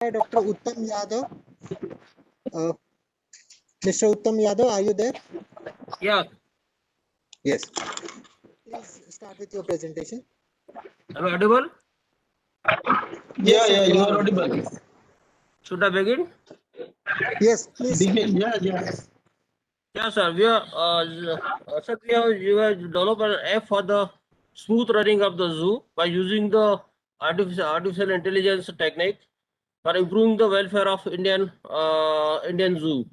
Hi, Dr. Uttam Yadav. Mr. Uttam Yadav, are you there? Yeah, Yes. Please start with your presentation. am I audible? Yes, sir, You are audible. Should I begin? Yes, please. Begin. Yeah. Yeah, sir. Sir, we have developed an app for the smooth running of the zoo by using the artificial intelligence technique for improving the welfare of Indian zoo.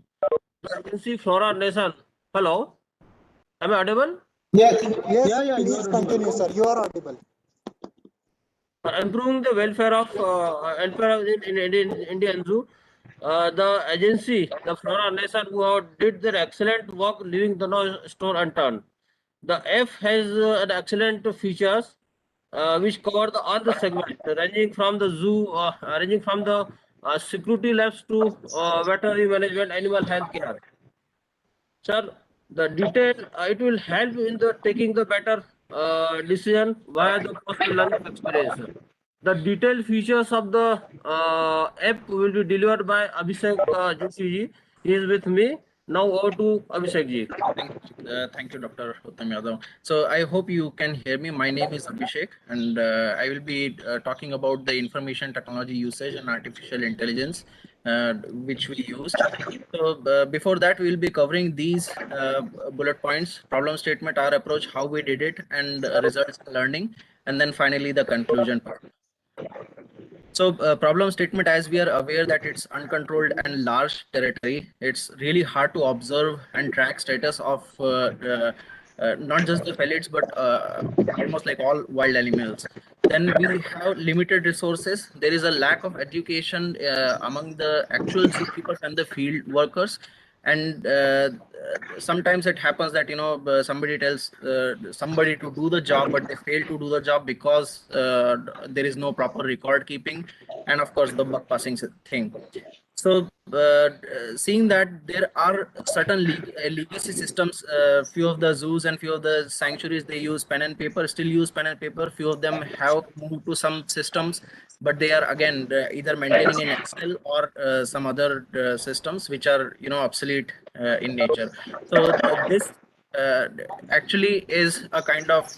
The agency Flora Nation. Hello, am I audible? Yes. Yes, You please are continue, audible. sir. You are audible. For improving the welfare of Indian zoo, the agency, the Flora Nation, did their excellent work, leaving the no stone unturned. The F has an excellent features which cover all the segments, ranging from the security labs to veterinary management, animal health care. Sir, the detail it will help in the taking the better decision via the post learning experience. The detailed features of the app will be delivered by Abhishek Joshi. He is with me. Now over to Abhishek ji. Thank you, Dr. Uttam Yadav. So I hope you can hear me. My name is Abhishek, and I will be talking about the information technology usage and artificial intelligence, which we used. So before that, we will be covering these bullet points: problem statement, our approach, how we did it, and results learning, and then finally the conclusion part. So problem statement, as we are aware that it's uncontrolled and large territory, it's really hard to observe and track status of not just the felids, but almost like all wild animals. Then we have limited resources. There is a lack of education among the actual zookeepers and the field workers. And sometimes it happens that somebody tells somebody to do the job, but they fail to do the job because there is no proper record keeping, and of course the bug passing thing. So seeing that there are certain legacy systems, few of the zoos and few of the sanctuaries, they use pen and paper, still use pen and paper. Few of them have moved to some systems, but they are again either maintaining in Excel or some other systems which are obsolete in nature. So this uh, actually is a kind of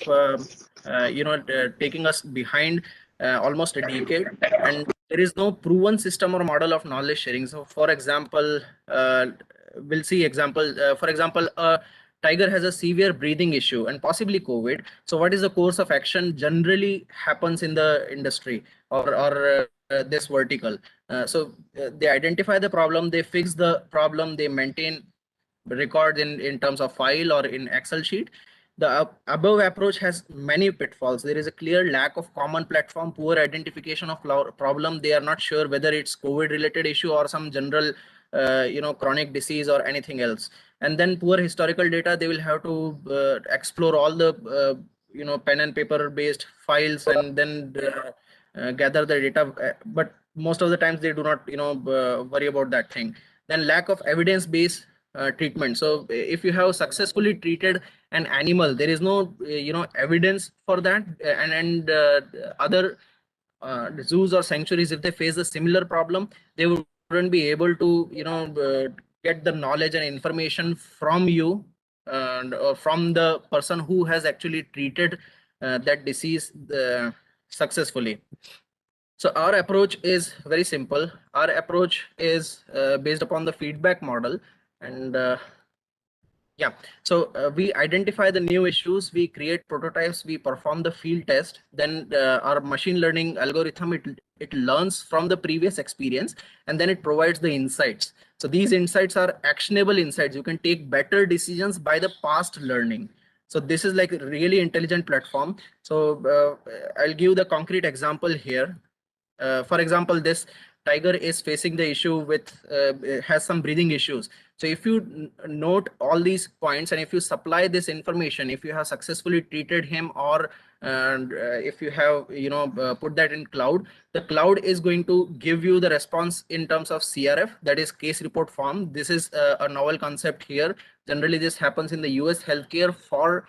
taking us behind almost a decade, and there is no proven system or model of knowledge sharing. So for example, we'll see example, for example, a tiger has a severe breathing issue and possibly COVID. So what is the course of action generally happens in the industry, or this vertical? They identify the problem, they fix the problem, they maintain records in terms of file or in Excel sheet. The above approach has many pitfalls. There is a clear lack of common platform, poor identification of problem. They are not sure whether it's COVID related issue or some general chronic disease or anything else. And then poor historical data. They will have to explore all the pen and paper based files, and then gather the data, but most of the times they do not worry about that thing. Then lack of evidence based treatment. So if you have successfully treated an animal, there is no evidence for that, and other zoos or sanctuaries, if they face a similar problem, they wouldn't be able to get the knowledge and information from you, or from the person who has actually treated that disease successfully. So our approach is very simple. Our approach is based upon the feedback model, and yeah, so we identify the new issues, we create prototypes, we perform the field test, then our machine learning algorithm, it learns from the previous experience, and then it provides the insights. So these insights are actionable insights. You can take better decisions by the past learning. So this is like a really intelligent platform. So I'll give the concrete example here. For example, this tiger is facing the issue with has some breathing issues. So if you note all these points, and if you supply this information, if you have successfully treated him, or if you have put that in cloud, the cloud is going to give you the response in terms of CRF, that is case report form. This is a novel concept here. Generally this happens in the US healthcare for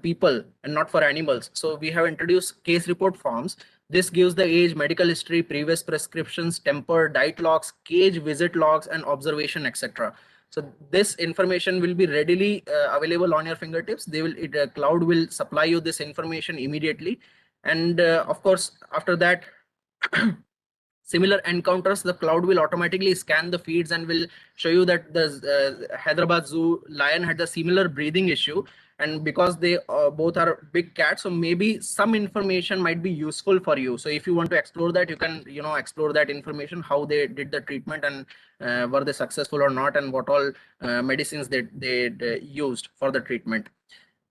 people and not for animals. So we have introduced case report forms. This gives the age, medical history, previous prescriptions, temper, diet logs, cage visit logs, and observation, etc. So this information will be readily available on your fingertips. Cloud will supply you this information immediately, and of course, after that, similar encounters, the cloud will automatically scan the feeds and will show you that the Hyderabad Zoo lion had a similar breathing issue, and because they both are big cats, so maybe some information might be useful for you. So if you want to explore that, you can explore that information, how they did the treatment, and were they successful or not, and what all medicines they used for the treatment.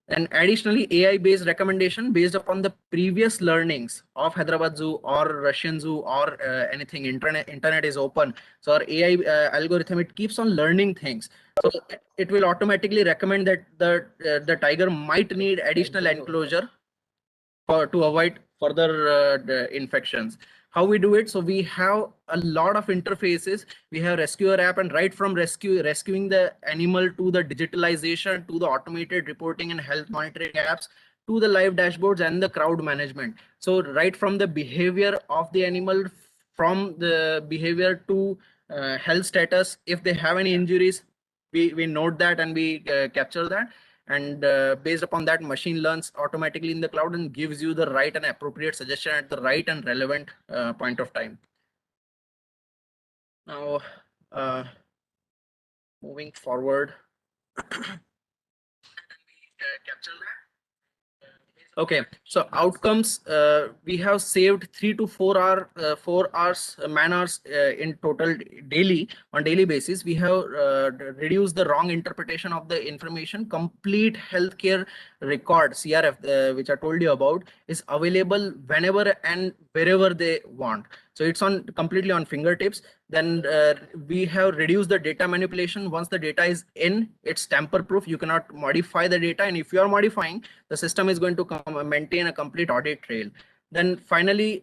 And additionally, AI-based recommendation based upon the previous learnings of Hyderabad Zoo or Russian Zoo or anything. Internet is open, so our AI algorithm, it keeps on learning things. So it will automatically recommend that the tiger might need additional enclosure to avoid further infections. How we do it? So we have a lot of interfaces. We have rescuer app, and right from rescuing the animal, to the digitalization, to the automated reporting and health monitoring apps, to the live dashboards and the crowd management. So right from the behavior of the animal, from the behavior to health status, if they have any injuries, we note that and we capture that, and based upon that, machine learns automatically in the cloud and gives you the right and appropriate suggestion at the right and relevant point of time. Now, moving forward, capture that. Okay, so outcomes, we have saved 3 to 4 hours man hours in total daily, on daily basis. We have reduced the wrong interpretation of the information. Complete healthcare record, CRF, which I told you about, is available whenever and wherever they want. So it's on completely on fingertips. Then we have reduced the data manipulation. Once the data is in, it's tamper proof. You cannot modify the data, and if you are modifying, the system is going to maintain a complete audit trail. Then finally,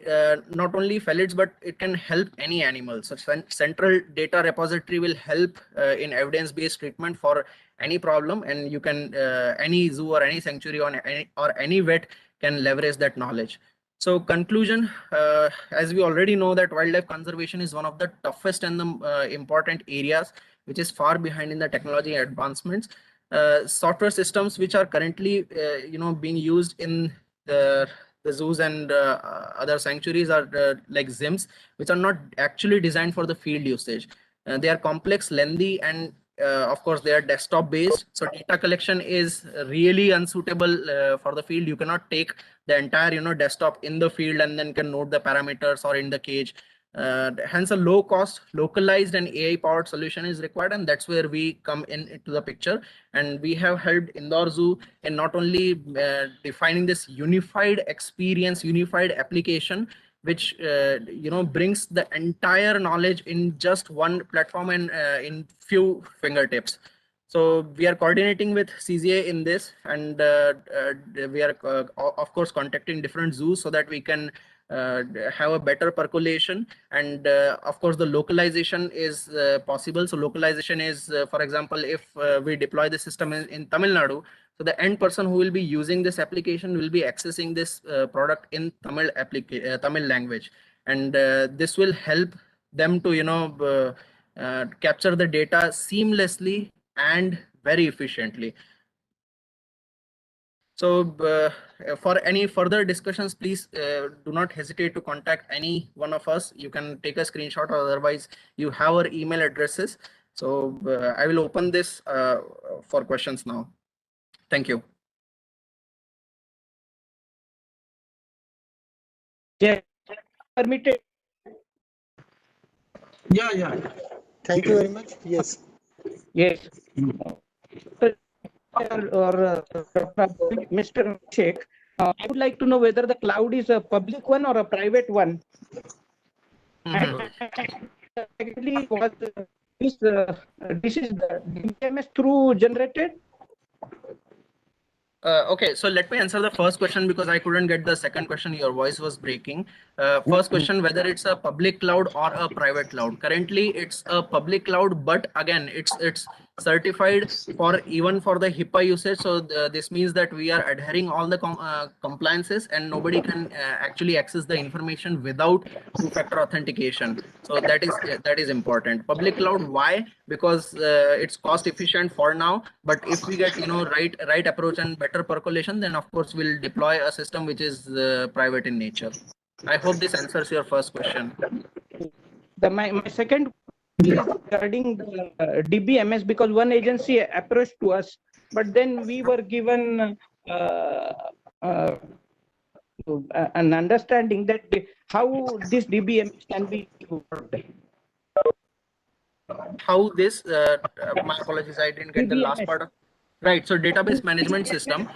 not only felids, but it can help any animal. So central data repository will help in evidence-based treatment for any problem, and you can any zoo or any sanctuary or any vet can leverage that knowledge. So conclusion, as we already know that wildlife conservation is one of the toughest and the important areas which is far behind in the technology advancements. Software systems which are currently being used in the zoos and other sanctuaries are like ZIMS, which are not actually designed for the field usage. They are complex, lengthy, and of course they are desktop based, so data collection is really unsuitable for the field. You cannot take the entire desktop in the field and then can note the parameters or in the cage. Hence a low cost, localized and AI powered solution is required, and that's where we come into the picture. And we have helped Indore Zoo in not only defining this unified experience, unified application, which brings the entire knowledge in just one platform and in few fingertips. So we are coordinating with CZA in this, and we are of course contacting different zoos so that we can have a better percolation. And of course the localization is possible. So localization is, for example, if we deploy the system in Tamil Nadu, so the end person who will be using this application will be accessing this product in Tamil language, and this will help them to capture the data seamlessly and very efficiently. So for any further discussions, please do not hesitate to contact any one of us. You can take a screenshot, or otherwise you have our email addresses. So I will open this for questions now. Thank you. Yeah, permitted. Yeah. Thank you very much. Yes. Yes. Or Mr. Sheikh, I would like to know whether the cloud is a public one or a private one. And actually, was this is the DMS through generated? Okay, so let me answer the first question because I couldn't get the second question. Your voice was breaking. First question, whether it's a public cloud or a private cloud. Currently, it's a public cloud, but again, it's certified for even for the HIPAA usage. So this means that we are adhering all the compliances, and nobody can actually access the information without two-factor authentication. So that is important. Public cloud, why? Because it's cost efficient for now, but if we get right approach and better percolation, then of course we'll deploy a system which is private in nature. I hope this answers your first question. My second is regarding the DBMS, because one agency approached to us, but then we were given an understanding that how this DBMS can be worked. How this? My apologies, I didn't get the last DBMS. part of. Right. So database management system.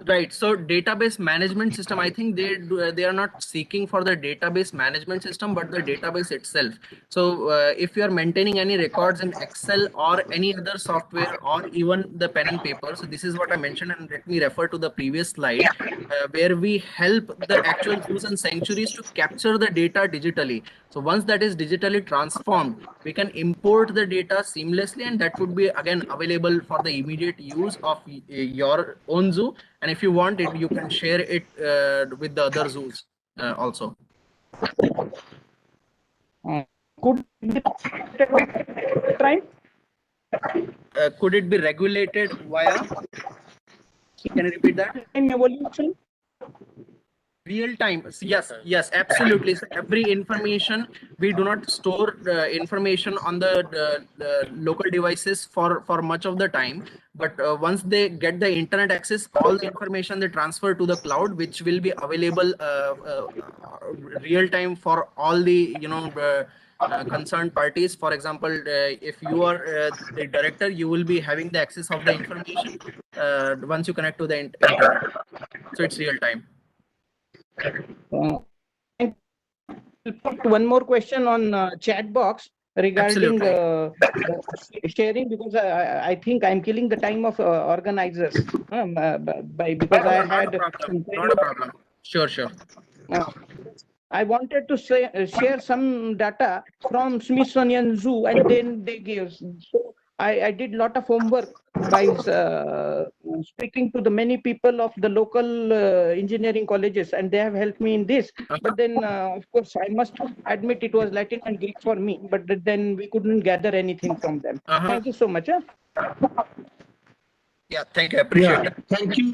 Right. So database management system, I think they are not seeking for the database management system, but the database itself. So if you are maintaining any records in Excel or any other software or even the pen and paper, so this is what I mentioned, and let me refer to the previous slide where we help the actual zoos and sanctuaries to capture the data digitally. So once that is digitally transformed, we can import the data seamlessly, and that would be again available for the immediate use of your own zoo. And if you want it, you can share it with the other zoos also. Could be right? Could it be regulated via? Can you repeat that? Time evolution. Real time, yes, absolutely. So every information, we do not store information on the local devices for much of the time, but once they get the internet access, all the information they transfer to the cloud, which will be available real time for all the concerned parties. For example, if you are the director, you will be having the access of the information once you connect to the internet. So it's real time. One more question on chat box regarding sharing, because I think I'm killing the time of organizers because I had not a problem. Sure. I wanted to share some data from Smithsonian Zoo, and then they gave. So I did a lot of homework by speaking to the many people of the local engineering colleges, and they have helped me in this. But then, of course, I must admit it was Latin and Greek for me, but then we couldn't gather anything from them. Thank you so much. Yeah, thank you. I appreciate that. Thank you.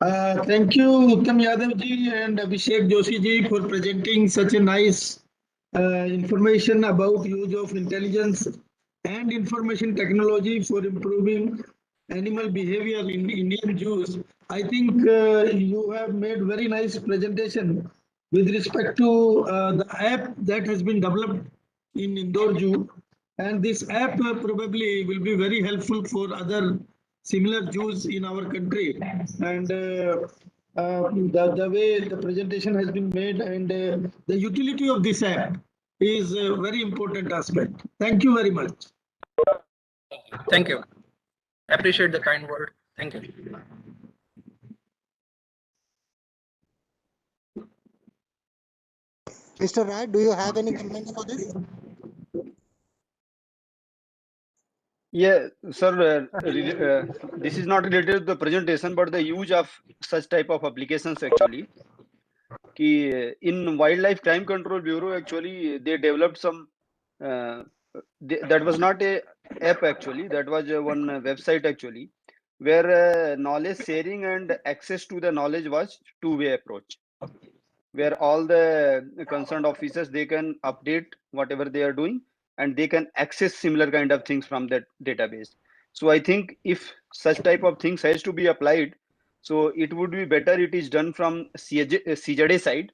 Thank you, Uttam Yadav ji and Abhishek Joshi ji, for presenting such a nice information about use of intelligence and information technology for improving animal behavior in Indian zoos. I think you have made very nice presentation with respect to the app that has been developed in Indore Zoo, and this app probably will be very helpful for other similar zoos in our country. And the way the presentation has been made and the utility of this app is a very important aspect. Thank you very much. Thank you. Appreciate the kind word. Thank you. Mr. Rai, do you have any comments for this? Yeah, sir, this is not related to the presentation, but the use of such type of applications actually. In Wildlife Crime Control Bureau, actually, they developed some, that was not a app actually, that was one website actually, where knowledge sharing and access to the knowledge was two-way approach, where all the concerned officers, they can update whatever they are doing, and they can access similar kind of things from that database. So I think if such type of things has to be applied, so it would be better it is done from CJD side,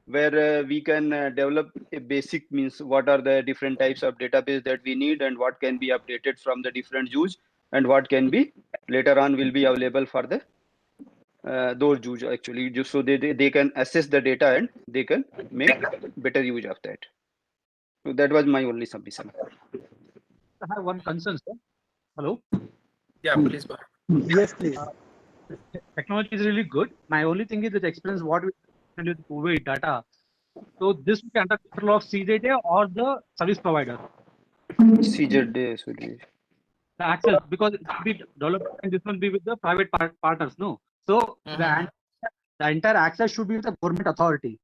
where we can develop a basic means what are the different types of database that we need and what can be updated from the different zoos and what can be later on will be available for the those zoos actually, just so they can assess the data and they can make better use of that. So that was my only submission. I have one concern, sir. Hello? Yeah, please go ahead. Yes, please. Technology is really good. My only thing is it explains what we send you the two-way data. So this will be under control of CJD or the service provider. CZ should be. The access, because it will be developed and this will be with the private partners, no? So the entire access should be with the government authority.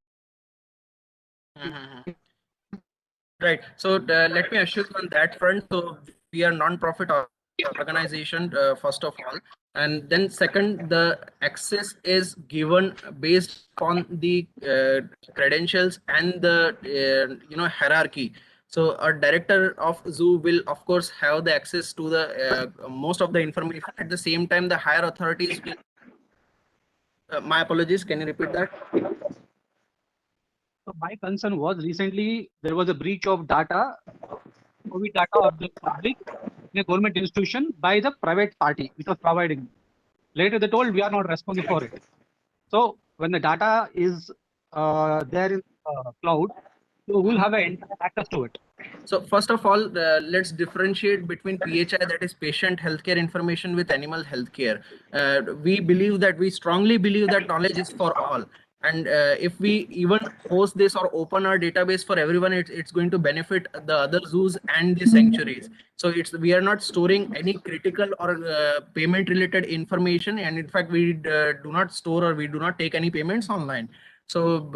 Right. So let me assure you on that front. So we are non-profit organization, first of all, and then second, the access is given based on the credentials and the hierarchy. So a director of zoo will of course have the access to the most of the information. At the same time, the higher authorities will. My apologies. Can you repeat that? So my concern was recently there was a breach of data, COVID data of the public in a government institution by the private party which was providing. Later they told we are not responsible for it. So when the data is there in cloud, so we'll have an access to it. So first of all, let's differentiate between PHI, that is patient healthcare information, with animal healthcare. We strongly believe that knowledge is for all. And if we even host this or open our database for everyone, it's going to benefit the other zoos and the sanctuaries. So we are not storing any critical or payment related information. And in fact, we do not store or we do not take any payments online. So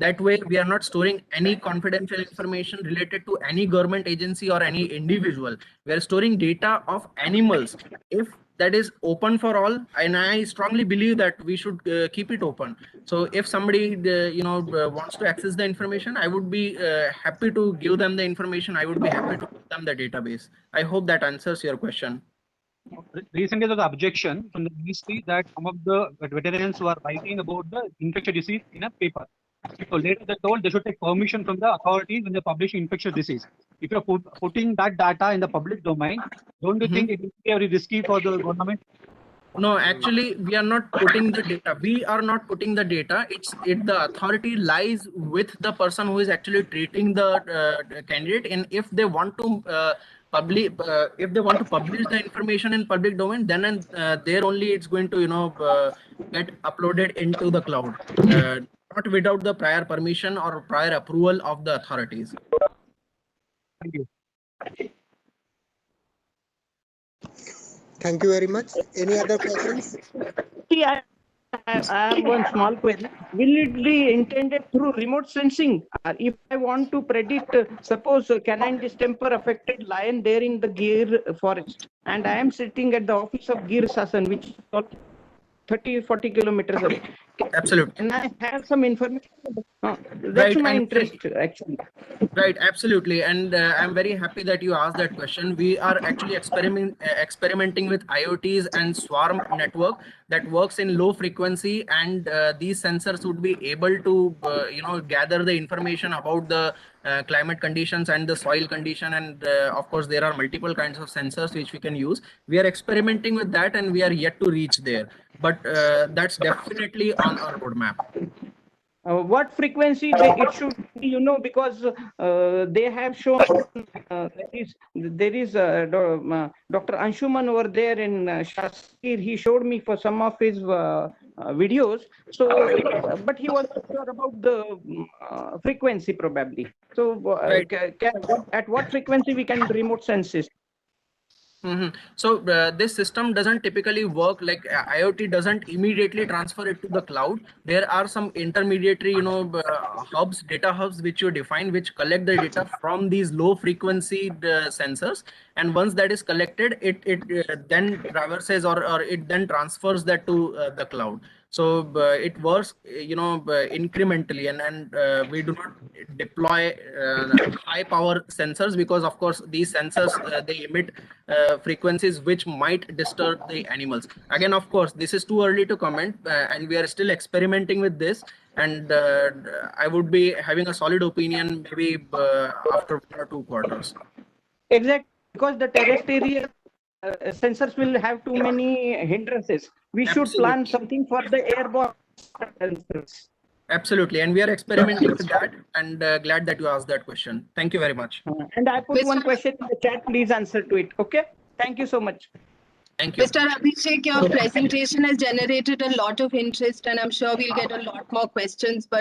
that way, we are not storing any confidential information related to any government agency or any individual. We are storing data of animals. If that is open for all, and I strongly believe that we should keep it open. So if somebody wants to access the information, I would be happy to give them the information. I would be happy to give them the database. I hope that answers your question. Recently, there was an objection from the ministry that some of the veterinarians were writing about the infectious disease in a paper. So later they told they should take permission from the authorities when they publish infectious disease. If you're putting that data in the public domain, don't you think it will be very risky for the government? No, actually, we are not putting the data. We are not putting the data. The authority lies with the person who is actually treating the candidate. And if they want to publish the information in public domain, then and there only it's going to get uploaded into the cloud, not without the prior permission or prior approval of the authorities. Thank you. Thank you very much. Any other questions? I have one small query. Will it be intended through remote sensing? If I want to predict, suppose canine distemper affected lion there in the Gir forest, and I am sitting at the office of Gir Sasan, which is 30-40 kilometers away. Absolutely. And I have some information. That's Right, my and interest, actually. Right, absolutely. And I'm very happy that you asked that question. We are actually experimenting with IoTs and swarm network that works in low frequency, and these sensors would be able to gather the information about the climate conditions and the soil condition. And of course, there are multiple kinds of sensors which we can use. We are experimenting with that, and we are yet to reach there. But that's definitely on our roadmap. What frequency it should be, because they have shown there is Dr. Anshuman over there in Shaskir. He showed me for some of his videos. So, but he was not sure about the frequency probably. So, Right. at what frequency we can remote sense this? So this system doesn't typically work like IoT doesn't immediately transfer it to the cloud. There are some intermediary, hubs, data hubs, which you define, which collect the data from these low frequency sensors. And once that is collected, it then traverses or it then transfers that to the cloud. So it works, incrementally, and we do not deploy high power sensors because, of course, these sensors they emit frequencies which might disturb the animals. Again, of course, this is too early to comment, and we are still experimenting with this. And I would be having a solid opinion maybe after 1 or 2 quarters. Exactly, because the terrestrial sensors will have too many hindrances. We should plan something for the airborne sensors. Absolutely, and we are experimenting with that, and glad that you asked that question. Thank you very much. And I put one question in the chat. Please answer to it. Okay. Thank you so much. Thank you. Mr. Abhishek, your presentation has generated a lot of interest, and I'm sure we'll get a lot more questions. But